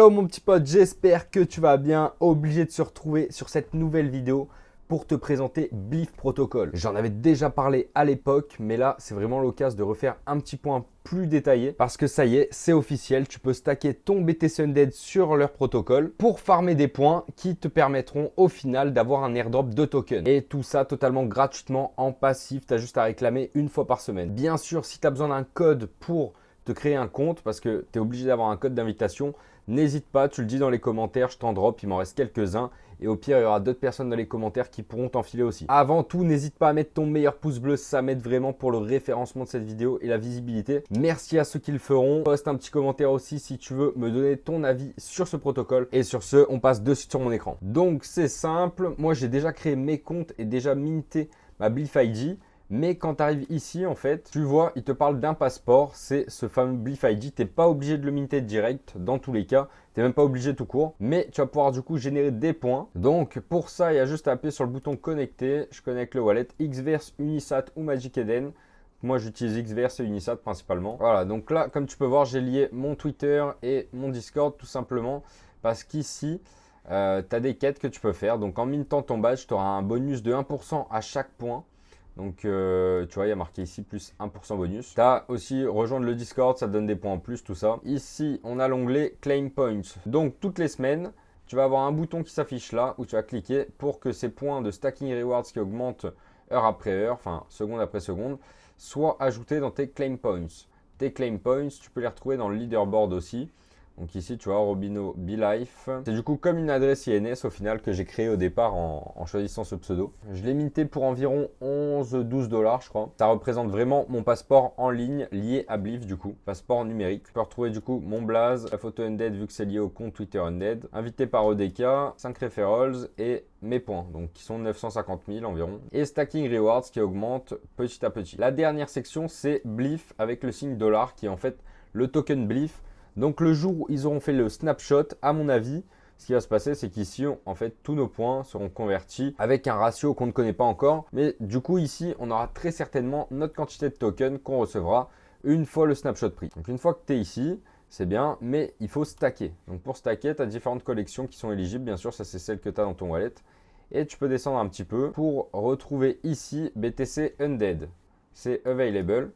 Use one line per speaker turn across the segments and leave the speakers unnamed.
Hello mon petit pote, j'espère que tu vas bien. Obligé de se retrouver sur cette nouvelle vidéo pour te présenter Blyph Protocol. J'en avais déjà parlé à l'époque, mais là c'est vraiment l'occasion de refaire un petit point plus détaillé parce que ça y est, c'est officiel. Tu peux stacker ton BTC Undead sur leur protocole pour farmer des points qui te permettront au final d'avoir un airdrop de tokens. Et tout ça totalement gratuitement en passif, tu as juste à réclamer une fois par semaine. Bien sûr, si tu as besoin d'un code pour te créer un compte parce que tu es obligé d'avoir un code d'invitation, n'hésite pas, tu le dis dans les commentaires, je t'en drop, il m'en reste quelques-uns. Et au pire, il y aura d'autres personnes dans les commentaires qui pourront t'enfiler aussi. Avant tout, n'hésite pas à mettre ton meilleur pouce bleu, ça m'aide vraiment pour le référencement de cette vidéo et la visibilité. Merci à ceux qui le feront. Poste un petit commentaire aussi si tu veux me donner ton avis sur ce protocole. Et sur ce, on passe de suite sur mon écran. Donc c'est simple, moi j'ai déjà créé mes comptes et déjà minté ma Blyph ID. Mais quand tu arrives ici, en fait, tu vois, il te parle d'un passeport. C'est ce fameux Blyph ID. Tu n'es pas obligé de le minter direct dans tous les cas. Tu n'es même pas obligé tout court. Mais tu vas pouvoir du coup générer des points. Donc pour ça, il y a juste à appuyer sur le bouton connecter. Je connecte le wallet Xverse, Unisat ou Magic Eden. Moi, j'utilise Xverse et Unisat principalement. Voilà, donc là, comme tu peux voir, j'ai lié mon Twitter et mon Discord tout simplement. Parce qu'ici, tu as des quêtes que tu peux faire. Donc en mintant ton badge, tu auras un bonus de 1% à chaque point. Donc, tu vois, il y a marqué ici plus 1% bonus. Tu as aussi rejoindre le Discord, ça te donne des points en plus, tout ça. Ici, on a l'onglet Claim Points. Donc, toutes les semaines, tu vas avoir un bouton qui s'affiche là où tu vas cliquer pour que ces points de stacking rewards qui augmentent heure après heure, enfin seconde après seconde, soient ajoutés dans tes Claim Points. Tes Claim Points, tu peux les retrouver dans le leaderboard aussi. Donc ici, tu vois, Robino BeLife. C'est du coup comme une adresse INS au final que j'ai créée au départ en choisissant ce pseudo. Je l'ai minté pour environ 11-12 $, je crois. Ça représente vraiment mon passeport en ligne lié à Blyph du coup. Passeport numérique. Tu peux retrouver du coup mon blaze, la photo Undead vu que c'est lié au compte Twitter Undead. Invité par EDK, 5 referrals et mes points, donc qui sont 950 000 environ. Et stacking rewards qui augmente petit à petit. La dernière section, c'est Blyph avec le signe dollar qui est en fait le token Blyph. Donc le jour où ils auront fait le snapshot, à mon avis, ce qui va se passer, c'est qu'ici, en fait, tous nos points seront convertis avec un ratio qu'on ne connaît pas encore. Mais du coup, ici, on aura très certainement notre quantité de tokens qu'on recevra une fois le snapshot pris. Donc une fois que tu es ici, c'est bien, mais il faut stacker. Donc pour stacker, tu as différentes collections qui sont éligibles. Bien sûr, ça c'est celle que tu as dans ton wallet. Et tu peux descendre un petit peu pour retrouver ici BTC Undead. C'est available.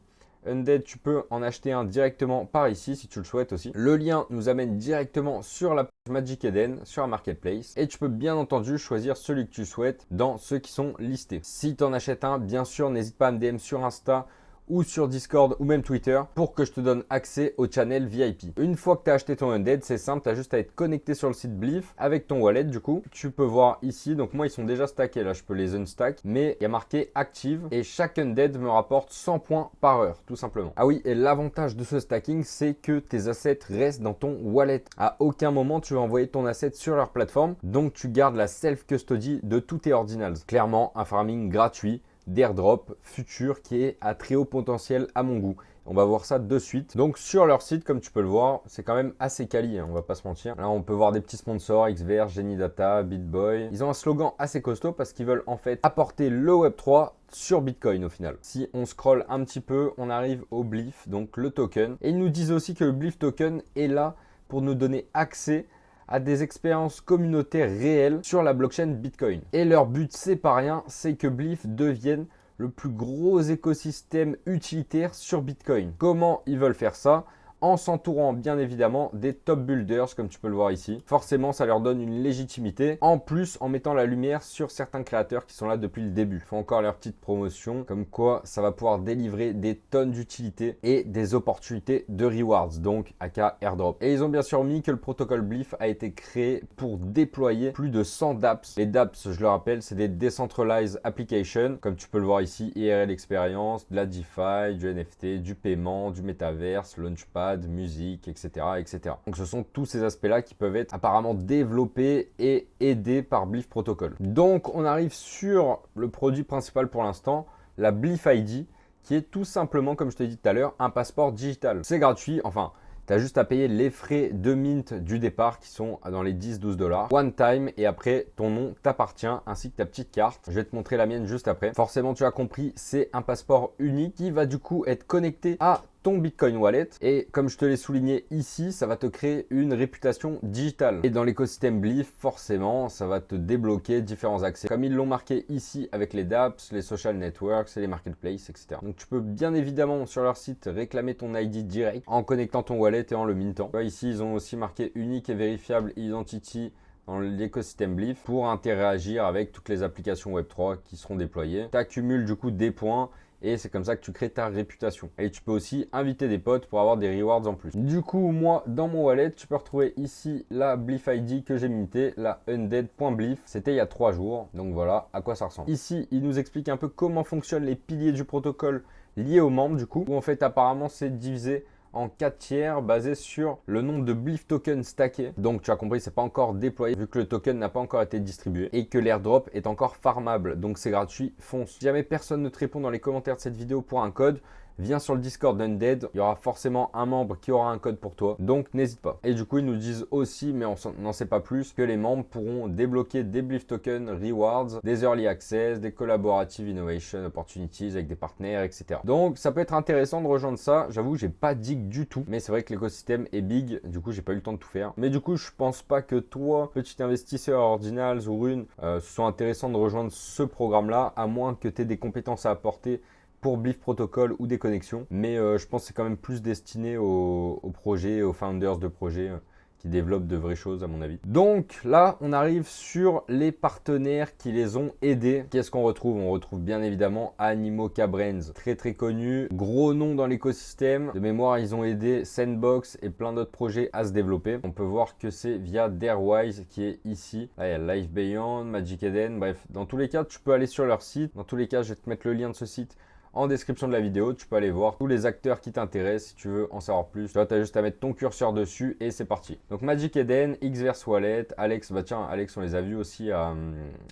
Undead, tu peux en acheter un directement par ici si tu le souhaites aussi. Le lien nous amène directement sur la page Magic Eden, sur la marketplace. Et tu peux bien entendu choisir celui que tu souhaites dans ceux qui sont listés. Si tu en achètes un, bien sûr, n'hésite pas à me DM sur Insta ou sur Discord ou même Twitter pour que je te donne accès au channel VIP. Une fois que tu as acheté ton Undead, c'est simple, tu as juste à être connecté sur le site Blyph avec ton wallet du coup. Tu peux voir ici, donc moi ils sont déjà stackés, là je peux les unstack, mais il y a marqué active et chaque Undead me rapporte 100 points par heure tout simplement. Ah oui, et l'avantage de ce stacking, c'est que tes assets restent dans ton wallet. À aucun moment tu vas envoyer ton asset sur leur plateforme, donc tu gardes la self-custody de tous tes ordinals. Clairement, un farming gratuit d'airdrop futur qui est à très haut potentiel à mon goût. On va voir ça de suite. Donc sur leur site, comme tu peux le voir, c'est quand même assez quali, hein, on va pas se mentir. Là, on peut voir des petits sponsors, Xverse, Genidata, BitBoy. Ils ont un slogan assez costaud parce qu'ils veulent en fait apporter le Web3 sur Bitcoin au final. Si on scrolle un petit peu, on arrive au Blyph, donc le token. Et ils nous disent aussi que le Blyph token est là pour nous donner accès à des expériences communautaires réelles sur la blockchain Bitcoin. Et leur but, c'est pas rien, c'est que Blyph devienne le plus gros écosystème utilitaire sur Bitcoin. Comment ils veulent faire ça ? En s'entourant bien évidemment des top builders comme tu peux le voir ici. Forcément, ça leur donne une légitimité. En plus, en mettant la lumière sur certains créateurs qui sont là depuis le début. Ils font encore leur petite promotion, comme quoi ça va pouvoir délivrer des tonnes d'utilité et des opportunités de rewards, donc aka airdrop. Et ils ont bien sûr mis que le protocole Blyph a été créé pour déployer plus de 100 dApps. Les dApps, je le rappelle, c'est des Decentralized Applications, comme tu peux le voir ici, IRL Experience, de la DeFi, du NFT, du paiement, du Metaverse, Launchpad, musique, etc., etc. Donc ce sont tous ces aspects-là qui peuvent être apparemment développés et aidés par Blyph Protocol. Donc on arrive sur le produit principal pour l'instant, la Blyph ID, qui est tout simplement, comme je t'ai dit tout à l'heure, un passeport digital. C'est gratuit, enfin, tu as juste à payer les frais de mint du départ qui sont dans les 10-12 $. One time et après ton nom t'appartient ainsi que ta petite carte. Je vais te montrer la mienne juste après. Forcément, tu as compris, c'est un passeport unique qui va du coup être connecté à ton Bitcoin Wallet. Et comme je te l'ai souligné ici, ça va te créer une réputation digitale. Et dans l'écosystème Blyph, forcément, ça va te débloquer différents accès. Comme ils l'ont marqué ici avec les dApps, les social networks et les marketplaces, etc. Donc tu peux bien évidemment sur leur site réclamer ton ID direct en connectant ton wallet et en le mintant. Ici, ils ont aussi marqué unique et vérifiable identity dans l'écosystème Blyph pour interagir avec toutes les applications Web3 qui seront déployées. Tu accumules du coup des points et c'est comme ça que tu crées ta réputation. Et tu peux aussi inviter des potes pour avoir des rewards en plus. Du coup, moi, dans mon wallet, tu peux retrouver ici la Blyph ID que j'ai mintée, la undead.blyph. C'était il y a 3 jours. Donc voilà à quoi ça ressemble. Ici, il nous explique un peu comment fonctionnent les piliers du protocole liés aux membres du coup. Où en fait, apparemment, c'est divisé en 4 tiers basé sur le nombre de Blyph tokens stackés. Donc tu as compris, c'est pas encore déployé vu que le token n'a pas encore été distribué et que l'airdrop est encore farmable. Donc c'est gratuit, fonce. Si jamais personne ne te répond dans les commentaires de cette vidéo pour un code, viens sur le Discord d'Undead, il y aura forcément un membre qui aura un code pour toi, donc n'hésite pas. Et du coup, ils nous disent aussi, mais on n'en sait pas plus, que les membres pourront débloquer des Blyph tokens, rewards, des early access, des collaborative innovation opportunities avec des partenaires, etc. Donc ça peut être intéressant de rejoindre ça. J'avoue, j'ai pas dig du tout, mais c'est vrai que l'écosystème est big, du coup, j'ai pas eu le temps de tout faire. Mais du coup, je pense pas que toi, petit investisseur Ordinals ou Rune, ce soit intéressant de rejoindre ce programme-là, à moins que tu aies des compétences à apporter pour Blyph Protocol ou des connexions. Mais je pense que c'est quand même plus destiné aux projets, aux founders de projets qui développent de vraies choses à mon avis. Donc là, on arrive sur les partenaires qui les ont aidés. Qu'est-ce qu'on retrouve? On retrouve bien évidemment Animoca Brains, très connu, gros nom dans l'écosystème. De mémoire, ils ont aidé Sandbox et plein d'autres projets à se développer. On peut voir que c'est via Darewise qui est ici. Là, il y a Life Beyond, Magic Eden, bref. Dans tous les cas, tu peux aller sur leur site. Dans tous les cas, je vais te mettre le lien de ce site en description de la vidéo. Tu peux aller voir tous les acteurs qui t'intéressent si tu veux en savoir plus. Tu as juste à mettre ton curseur dessus et c'est parti. Donc Magic Eden, Xverse Wallet, Alex, bah tiens, Alex, on les a vus aussi à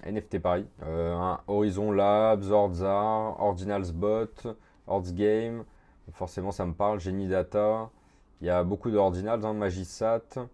NFT Paris. Horizon Labs, Ordzar, Ordinals Bot, Ords Game, forcément ça me parle, Genie Data. Il y a beaucoup d'Ordinals, hein, Magisat,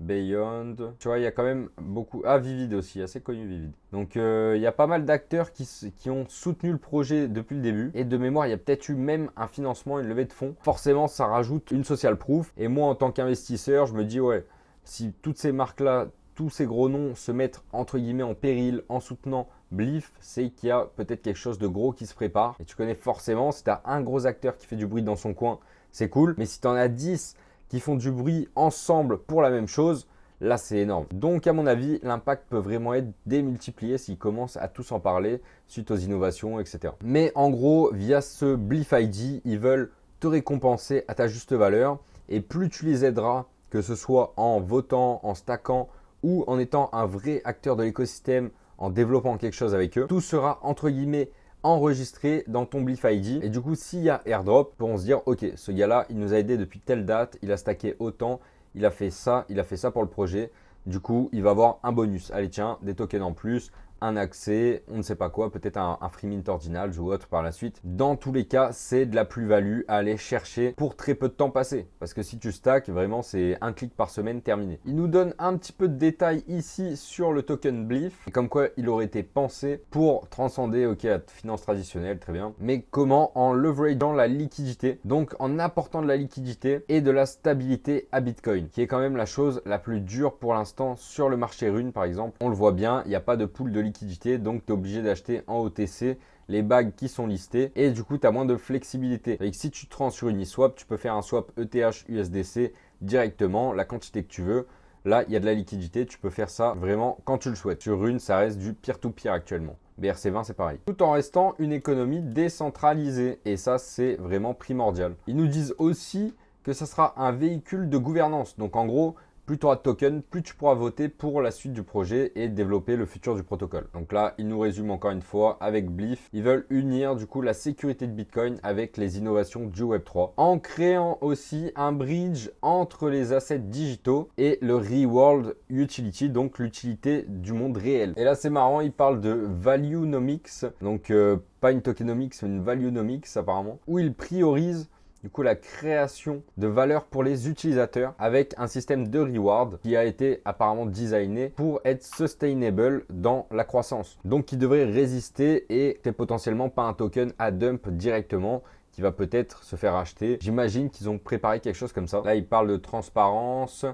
Beyond. Tu vois, il y a quand même beaucoup. Ah, Vivid aussi, assez connu Vivid. Donc, il y a pas mal d'acteurs qui ont soutenu le projet depuis le début. Et de mémoire, il y a peut-être eu même un financement, une levée de fonds. Forcément, ça rajoute une social proof. Et moi, en tant qu'investisseur, je me dis, ouais, si toutes ces marques-là, tous ces gros noms se mettent entre guillemets en péril en soutenant Blyph, c'est qu'il y a peut-être quelque chose de gros qui se prépare. Et tu connais forcément, si tu as un gros acteur qui fait du bruit dans son coin, c'est cool. Mais si tu en as 10 qui font du bruit ensemble pour la même chose, là c'est énorme. Donc à mon avis, l'impact peut vraiment être démultiplié s'ils commencent à tous en parler suite aux innovations, etc. Mais en gros, via ce Blyph ID, ils veulent te récompenser à ta juste valeur. Et plus tu les aideras, que ce soit en votant, en stackant ou en étant un vrai acteur de l'écosystème, en développant quelque chose avec eux, tout sera entre guillemets enregistré dans ton Blyph ID. Et du coup, s'il y a airdrop, on se dire, ok, ce gars-là, il nous a aidé depuis telle date, il a stacké autant, il a fait ça pour le projet. Du coup, il va avoir un bonus. Allez, tiens, des tokens en plus, un accès, on ne sait pas quoi, peut-être un free mint ordinal ou autre par la suite. Dans tous les cas, c'est de la plus-value à aller chercher pour très peu de temps passé. Parce que si tu stacks, vraiment, c'est un clic par semaine terminé. Il nous donne un petit peu de détails ici sur le token Blyph. Et comme quoi, il aurait été pensé pour transcender, ok, la finance traditionnelle, très bien. Mais comment? En leverageant la liquidité. Donc, en apportant de la liquidité et de la stabilité à Bitcoin. Qui est quand même la chose la plus dure pour l'instant sur le marché Rune, par exemple. On le voit bien, il n'y a pas de pool de liquidité, donc tu es obligé d'acheter en OTC les bagues qui sont listées et du coup tu as moins de flexibilité. Et si tu te rends sur Uniswap, tu peux faire un swap ETH USDC directement, la quantité que tu veux. Là, il y a de la liquidité, tu peux faire ça vraiment quand tu le souhaites. Sur Rune, ça reste du peer-to-peer actuellement. BRC20, c'est pareil. Tout en restant une économie décentralisée et ça, c'est vraiment primordial. Ils nous disent aussi que ça sera un véhicule de gouvernance. Donc en gros, plus tu auras de tokens, plus tu pourras voter pour la suite du projet et développer le futur du protocole. Donc là, ils nous résument encore une fois avec Blyph. Ils veulent unir du coup la sécurité de Bitcoin avec les innovations du Web3 en créant aussi un bridge entre les assets digitaux et le real world utility, donc l'utilité du monde réel. Et là, c'est marrant, ils parlent de valuenomics, donc pas une tokenomics, mais une valuenomics apparemment, où ils priorisent du coup la création de valeur pour les utilisateurs avec un système de reward qui a été apparemment designé pour être sustainable dans la croissance. Donc qui devrait résister et c'est potentiellement pas un token à dump directement qui va peut-être se faire acheter. J'imagine qu'ils ont préparé quelque chose comme ça. Là, ils parlent de transparence,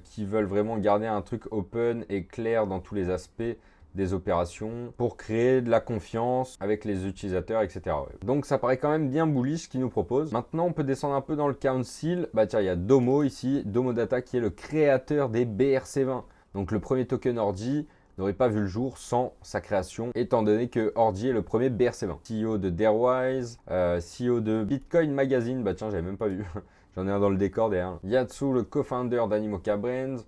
qui veulent vraiment garder un truc open et clair dans tous les aspects des opérations pour créer de la confiance avec les utilisateurs, etc. Ouais. Donc ça paraît quand même bien bullish ce qu'ils nous proposent. Maintenant, on peut descendre un peu dans le council. Bah tiens, il y a Domo ici, Domo Data qui est le créateur des BRC20. Donc le premier token Ordi n'aurait pas vu le jour sans sa création, étant donné que Ordi est le premier BRC20. CEO de Darewise, CEO de Bitcoin Magazine, bah tiens, j'avais même pas vu. J'en ai un dans le décor derrière. Yatsu, le co-founder d'Animoca Brands.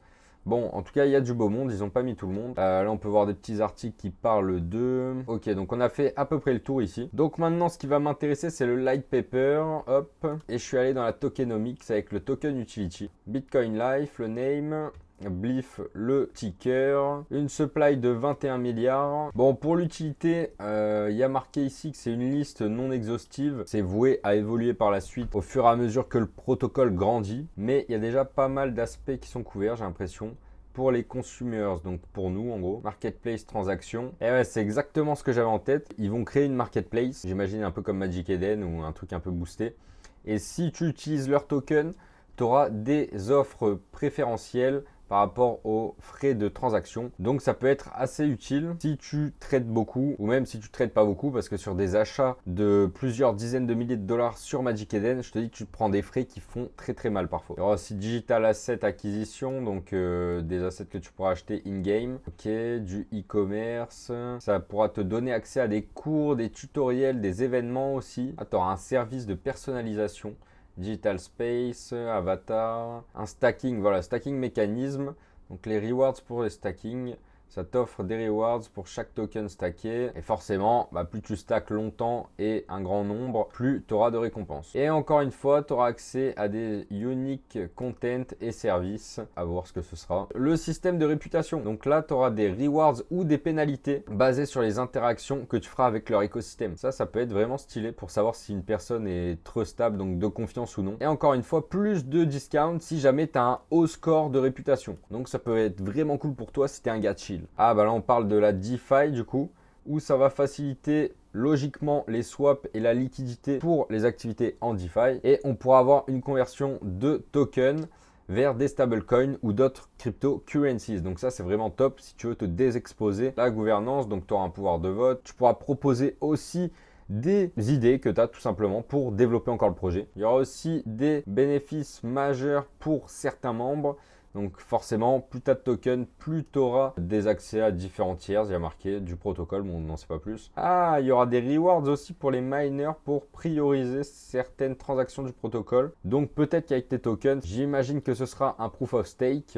Bon, en tout cas, il y a du beau monde, ils n'ont pas mis tout le monde. Là, on peut voir des petits articles qui parlent de... Ok, donc on a fait à peu près le tour ici. Donc maintenant, ce qui va m'intéresser, c'est le light paper. Hop. Et je suis allé dans la tokenomics avec le token utility. Bitcoin Life, le name... Blyph, le ticker, une supply de 21 milliards. Bon, pour l'utilité, il y a marqué ici que c'est une liste non exhaustive. C'est voué à évoluer par la suite au fur et à mesure que le protocole grandit. Mais il y a déjà pas mal d'aspects qui sont couverts, j'ai l'impression. Pour les consumers, donc pour nous en gros, marketplace transaction. Et ouais, c'est exactement ce que j'avais en tête. Ils vont créer une marketplace, j'imagine un peu comme Magic Eden ou un truc un peu boosté. Et si tu utilises leur token, tu auras des offres préférentielles par rapport aux frais de transaction. Donc ça peut être assez utile si tu traites beaucoup ou même si tu traites pas beaucoup, parce que sur des achats de plusieurs dizaines de milliers de dollars sur Magic Eden, je te dis que tu te prends des frais qui font très mal parfois. Il y aura aussi Digital Asset Acquisition, donc des assets que tu pourras acheter in-game. Ok, du e-commerce. Ça pourra te donner accès à des cours, des tutoriels, des événements aussi. Ah, tu auras un service de personnalisation. Digital Space, Avatar, un stacking, voilà, stacking mécanisme. Donc les rewards pour les stacking, ça t'offre des rewards pour chaque token stacké. Et forcément, plus tu stacks longtemps et un grand nombre, plus tu auras de récompenses. Et encore une fois, tu auras accès à des unique content et services. À voir ce que ce sera. Le système de réputation. Donc là, tu auras des rewards ou des pénalités basées sur les interactions que tu feras avec leur écosystème. Ça peut être vraiment stylé pour savoir si une personne est trustable, donc de confiance ou non. Et encore une fois, plus de discount si jamais tu as un haut score de réputation. Donc ça peut être vraiment cool pour toi si tu es un gars chill. Ah bah là on parle de la DeFi du coup, où ça va faciliter logiquement les swaps et la liquidité pour les activités en DeFi. Et on pourra avoir une conversion de tokens vers des stablecoins ou d'autres cryptocurrencies. Donc ça c'est vraiment top si tu veux te désexposer la gouvernance. Donc tu auras un pouvoir de vote. Tu pourras proposer aussi des idées que tu as tout simplement pour développer encore le projet. Il y aura aussi des bénéfices majeurs pour certains membres. Donc forcément, plus tu as de tokens, plus tu auras des accès à différents tiers. Il y a marqué du protocole, mais on n'en sait pas plus. Ah, il y aura des rewards aussi pour les miners pour prioriser certaines transactions du protocole. Donc peut-être qu'avec tes tokens, j'imagine que ce sera un proof of stake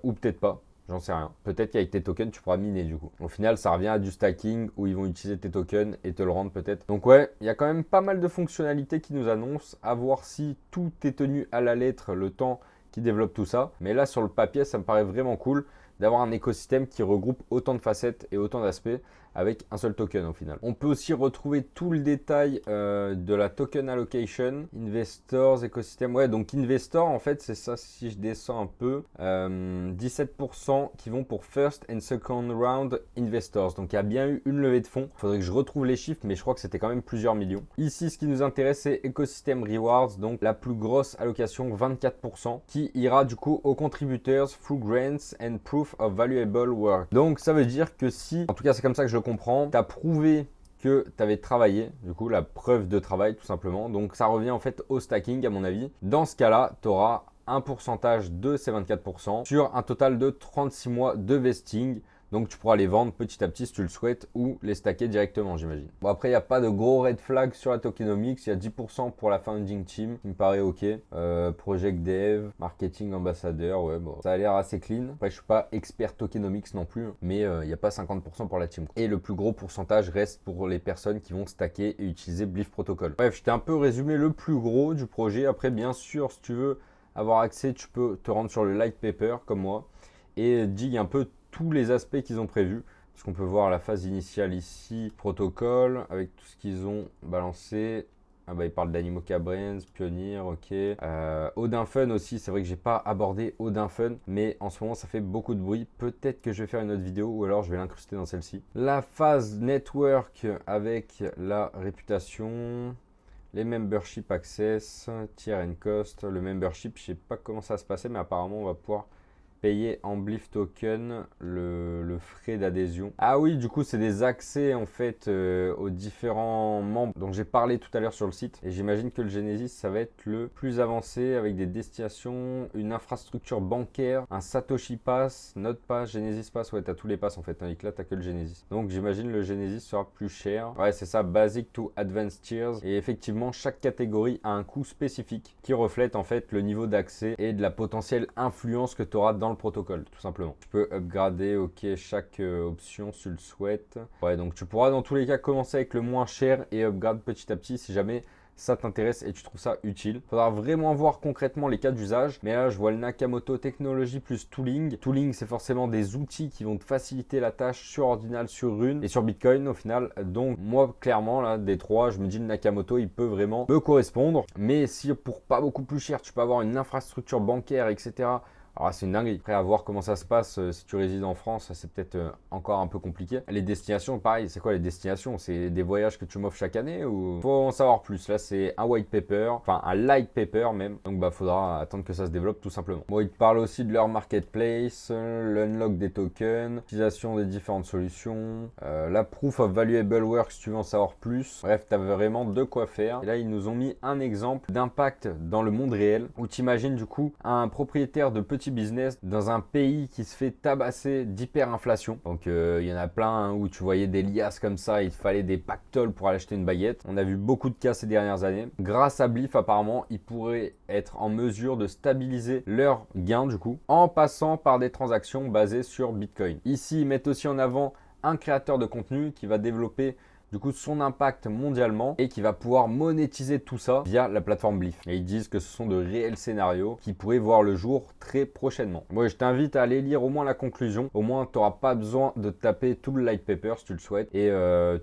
ou peut-être pas. J'en sais rien. Peut-être qu'avec tes tokens, tu pourras miner du coup. Au final, ça revient à du stacking où ils vont utiliser tes tokens et te le rendre peut-être. Donc ouais, il y a quand même pas mal de fonctionnalités qui nous annoncent. À voir si tout est tenu à la lettre le temps qui développe tout ça. Mais là, sur le papier, ça me paraît vraiment cool d'avoir un écosystème qui regroupe autant de facettes et autant d'aspects avec un seul token au final. On peut aussi retrouver tout le détail de la token allocation, investors, écosystème. Ouais, donc investor, en fait, c'est ça si je descends un peu. 17% qui vont pour first and second round investors. Donc, il y a bien eu une levée de fonds. Il faudrait que je retrouve les chiffres, mais je crois que c'était quand même plusieurs millions. Ici, ce qui nous intéresse, c'est écosystème rewards. Donc, la plus grosse allocation, 24%, qui ira du coup aux contributors through grants and proof of valuable work. Donc, ça veut dire que si, en tout cas, c'est comme ça que je comprends, tu as prouvé que tu avais travaillé, du coup la preuve de travail tout simplement. Donc ça revient en fait au stacking à mon avis. Dans ce cas-là, tu auras un pourcentage de ces 24% sur un total de 36 mois de vesting. Donc tu pourras les vendre petit à petit si tu le souhaites ou les stacker directement, j'imagine. Bon, après, il n'y a pas de gros red flag sur la tokenomics. Il y a 10% pour la founding team qui me paraît ok. Project dev, marketing ambassadeur, ouais, bon, ça a l'air assez clean. Après, je suis pas expert tokenomics non plus, mais il n'y a pas 50% pour la team. Et le plus gros pourcentage reste pour les personnes qui vont stacker et utiliser Blyph Protocol. Bref, je t'ai un peu résumé le plus gros du projet. Après, bien sûr, si tu veux avoir accès, tu peux te rendre sur le light paper comme moi et dig un peu tous les aspects qu'ils ont prévus. Parce qu'on peut voir la phase initiale ici, protocole, avec tout ce qu'ils ont balancé. Ah bah, ils parlent d'Animoca Brands, Pioneer, ok. Odin Fun aussi, c'est vrai que j'ai pas abordé Odin Fun, mais en ce moment ça fait beaucoup de bruit. Peut-être que je vais faire une autre vidéo ou alors je vais l'incruster dans celle-ci. La phase network avec la réputation. Les membership access, tier and cost. Le membership, je sais pas comment ça va se passer, mais apparemment on va pouvoir payer en Blyph token le frais d'adhésion. Ah oui, du coup, c'est des accès en fait aux différents membres dont j'ai parlé tout à l'heure sur le site. Et j'imagine que le Genesis, ça va être le plus avancé avec des destinations, une infrastructure bancaire, un Satoshi Pass, Node Pass, Genesis Pass. Ouais, t'as tous les passes en fait. Tandis que là, t'as que le Genesis. Donc, j'imagine le Genesis sera plus cher. Ouais, c'est ça, Basic to Advanced Tiers. Et effectivement, chaque catégorie a un coût spécifique qui reflète en fait le niveau d'accès et de la potentielle influence que tu auras dans le protocole, tout simplement. Tu peux upgrader, ok, chaque option si tu le souhaites. Ouais, donc tu pourras dans tous les cas commencer avec le moins cher et upgrade petit à petit si jamais ça t'intéresse et tu trouves ça utile. Faudra vraiment voir concrètement les cas d'usage. Mais là, je vois le Nakamoto Technology plus Tooling. Tooling, c'est forcément des outils qui vont te faciliter la tâche sur Ordinal, sur Rune et sur Bitcoin au final. Donc moi, clairement, là, des trois, je me dis le Nakamoto, il peut vraiment me correspondre. Mais si pour pas beaucoup plus cher, tu peux avoir une infrastructure bancaire, etc. Alors c'est une dinguerie. Après, à voir comment ça se passe si tu résides en France, c'est peut-être encore un peu compliqué. Les destinations, pareil, c'est quoi les destinations? C'est des voyages que tu m'offres chaque année ou faut en savoir plus? Là, c'est un white paper, enfin un light paper même. Donc bah faudra attendre que ça se développe tout simplement. Bon, ils te parlent aussi de leur marketplace, l'unlock des tokens, l'utilisation des différentes solutions, la proof of valuable work si tu veux en savoir plus. Bref, tu as vraiment de quoi faire. Et là, ils nous ont mis un exemple d'impact dans le monde réel où tu imagines du coup un propriétaire de petit business dans un pays qui se fait tabasser d'hyperinflation. Donc il y en a plein hein, où tu voyais des liasses comme ça, il fallait des pactoles pour aller acheter une baguette. On a vu beaucoup de cas ces dernières années. Grâce à Blyph, apparemment, ils pourraient être en mesure de stabiliser leurs gains du coup en passant par des transactions basées sur Bitcoin. Ici, ils mettent aussi en avant un créateur de contenu qui va développer du coup son impact mondialement et qui va pouvoir monétiser tout ça via la plateforme Blyph. Et ils disent que ce sont de réels scénarios qui pourraient voir le jour très prochainement. Moi, je t'invite à aller lire au moins la conclusion. Au moins, tu n'auras pas besoin de taper tout le light paper si tu le souhaites. Et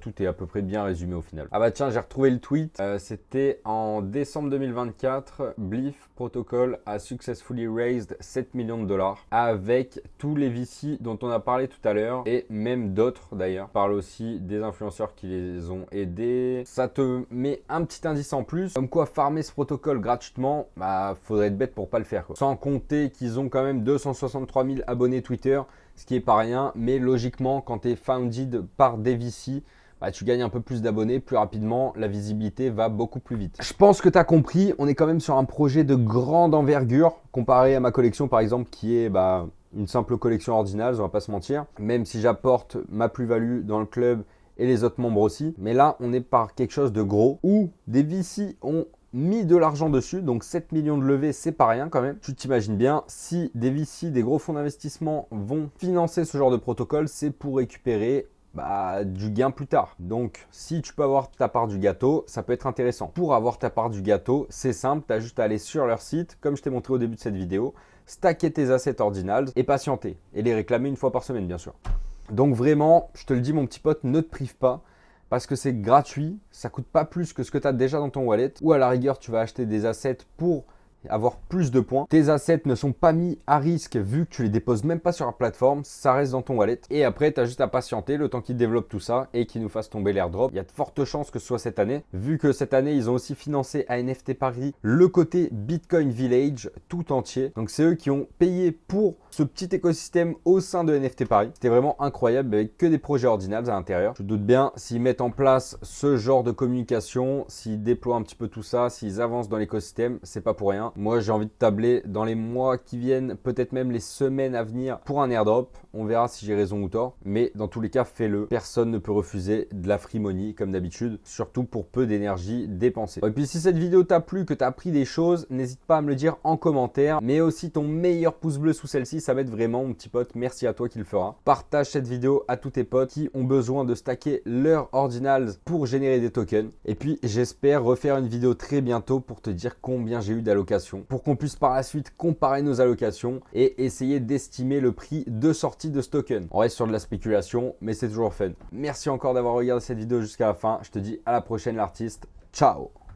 tout est à peu près bien résumé au final. Ah bah tiens, j'ai retrouvé le tweet. C'était en décembre 2024. Blyph Protocol a successfully raised 7 millions de dollars avec tous les VC dont on a parlé tout à l'heure et même d'autres d'ailleurs. On parle aussi des influenceurs qui les ont aidés. Ça te met un petit indice en plus. Comme quoi, farmer ce protocole gratuitement, bah faudrait être bête pour pas le faire, quoi. Sans compter qu'ils ont quand même 263 000 abonnés Twitter, ce qui est pas rien. Mais logiquement, quand tu es founded par des VC, bah, tu gagnes un peu plus d'abonnés plus rapidement, la visibilité va beaucoup plus vite. Je pense que tu as compris, on est quand même sur un projet de grande envergure comparé à ma collection par exemple qui est une simple collection Ordinals, on va pas se mentir. Même si j'apporte ma plus-value dans le club et les autres membres aussi. Mais là, on est par quelque chose de gros où des VC ont mis de l'argent dessus, donc 7 millions de levées, c'est pas rien quand même. Tu t'imagines bien, si des VC, des gros fonds d'investissement vont financer ce genre de protocole, c'est pour récupérer du gain plus tard. Donc, si tu peux avoir ta part du gâteau, ça peut être intéressant. Pour avoir ta part du gâteau, c'est simple, tu as juste à aller sur leur site, comme je t'ai montré au début de cette vidéo, stacker tes assets Ordinals et patienter. Et les réclamer une fois par semaine, bien sûr. Donc vraiment, je te le dis mon petit pote, ne te prive pas parce que c'est gratuit, ça coûte pas plus que ce que tu as déjà dans ton wallet ou à la rigueur, tu vas acheter des assets pour avoir plus de points. Tes assets ne sont pas mis à risque vu que tu les déposes même pas sur la plateforme, ça reste dans ton wallet. Et après, tu as juste à patienter le temps qu'ils développent tout ça et qu'ils nous fassent tomber l'airdrop. Il y a de fortes chances que ce soit cette année, vu que cette année, ils ont aussi financé à NFT Paris le côté Bitcoin Village tout entier. Donc, c'est eux qui ont payé pour ce petit écosystème au sein de NFT Paris. C'était vraiment incroyable avec que des projets Ordinals à l'intérieur. Je doute bien s'ils mettent en place ce genre de communication, s'ils déploient un petit peu tout ça, s'ils avancent dans l'écosystème, c'est pas pour rien. Moi, j'ai envie de tabler dans les mois qui viennent, peut-être même les semaines à venir pour un airdrop. On verra si j'ai raison ou tort. Mais dans tous les cas, fais-le. Personne ne peut refuser de la free money comme d'habitude, surtout pour peu d'énergie dépensée. Et puis si cette vidéo t'a plu, que tu as appris des choses, n'hésite pas à me le dire en commentaire. Mais aussi ton meilleur pouce bleu sous celle-ci, ça m'aide vraiment mon petit pote. Merci à toi qui le fera. Partage cette vidéo à tous tes potes qui ont besoin de stacker leurs Ordinals pour générer des tokens. Et puis j'espère refaire une vidéo très bientôt pour te dire combien j'ai eu d'allocations, pour qu'on puisse par la suite comparer nos allocations et essayer d'estimer le prix de sortie de ce token. On reste sur de la spéculation, mais c'est toujours fun. Merci encore d'avoir regardé cette vidéo jusqu'à la fin. Je te dis à la prochaine l'artiste. Ciao!